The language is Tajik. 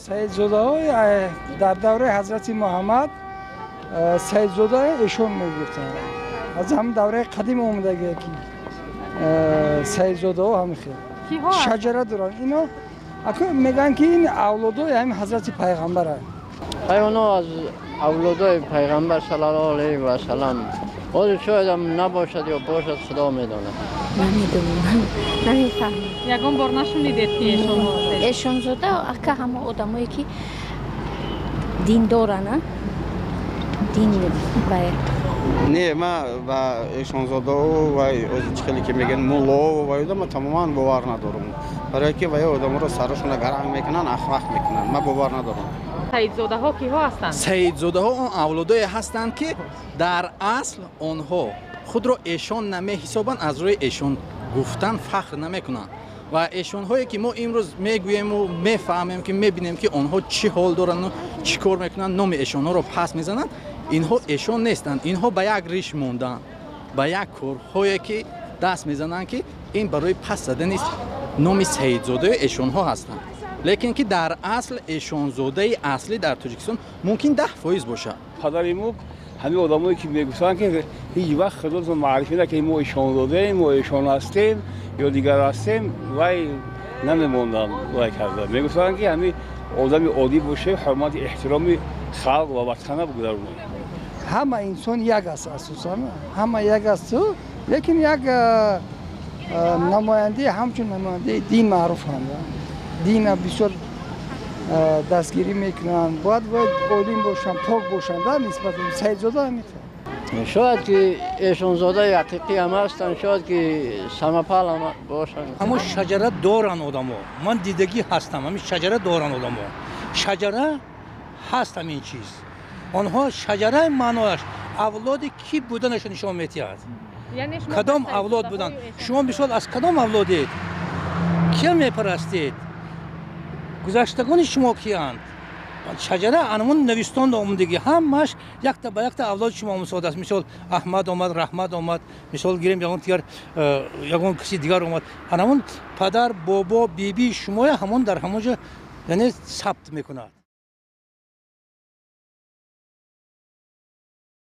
саидзодаҳои дар давраи ҳазрати муҳаммад саидзода эшон мегуфтанд. аз ҳамн давраи қадим омадагие ки саидзодаҳо ҳамин хел шаҷара доранд. ино мегӯянд ки ин авлодои ҳамин ҳазрати пайғамбаранд. ҳайвоно аз авлодои пайғамбар саллаллоҳу алайҳи ва саллам. ҳозир шоядам набошад ё бошад, худо медонад. намедонам, намефаҳмам. ягон бор нашунидед ки эшонзода ака ҳама одамое ки диндорана дин бай. Не, ман ба эшонзодаҳо ва озичхеле ки мегӯянд муллоҳо ва ёда ман тамоман бовар надорам. барое ки ваё одаморо сарашона гаранг мекунанд, ахмақ мекунанд. ман бовар надорам. саидзодаҳо киҳо ҳастанд? саидзодаҳо он авлодое ҳастанд ки дар асл онҳо худро эшон намеҳисобанд, аз рӯи эшон гуфтан фахр намекунанд. ва эшонҳое ки мо имрӯз мегӯему мефаҳмем ки мебинем ки онҳо чӣ ҳол дорану чӣ кор мекунанд, номи эшонҳоро пас мезананд, инҳо эшон нестанд. инҳо ба як риш монданд, ба як корҳое ки даст мезананд ки ин барои пас задани номи саидзодаи эшонҳо ҳастанд. лекин ки дар асл эшонзодаи аслӣ дар Тоҷикистон мумкин 10% бошад. падари мо ҳамин одамое ки мегуфтанд ки ҳеҷ вақт худотон маърифӣ накунед мо эшонзодаем, мо эшон ҳастем ё дигар ҳастем, вай намемонданд вай карда. мегуфтанд ки ҳамин одами оддӣ бошем, ҳурмати эҳтироми халқ ва ватана гузаронем. ҳама инсон як аст, асосан ҳама як асту, лекин як намояндаи ҳамчун намояндаи дин маъруфанд. дина бисёр дастгирӣ мекунанд, бояд олим бошанд, пок бошанд. нисбати саидзода ҳамитар. шояд ки эшонзодаи ҳақиқӣ ҳам ҳастанд, шояд ки самапал ҳам бошанд. ҳамон шаҷара доранд одамо. ман дидагӣ ҳастам, ҳамин шаҷара доранд одамо. шаҷара ҳаст ҳамин чиз. онҳо шаҷараи маънояш авлоди ки буданашро нишон медиҳад. кадом авлод буданд? шумо мисол аз кадом авлодед? кия мепарастед? гузаштагони шумо киянд? шаҷара анмон навистон омадагӣ ҳамаш якта ба якта авлоди шумо омусода аст. мисол аҳмад омад, раҳмат омад, мисол гирем ягон киси дигар омад. анамон падар, бобо, биби шумоя ҳамон дар ҳамон ҷо яъне сабт мекунад.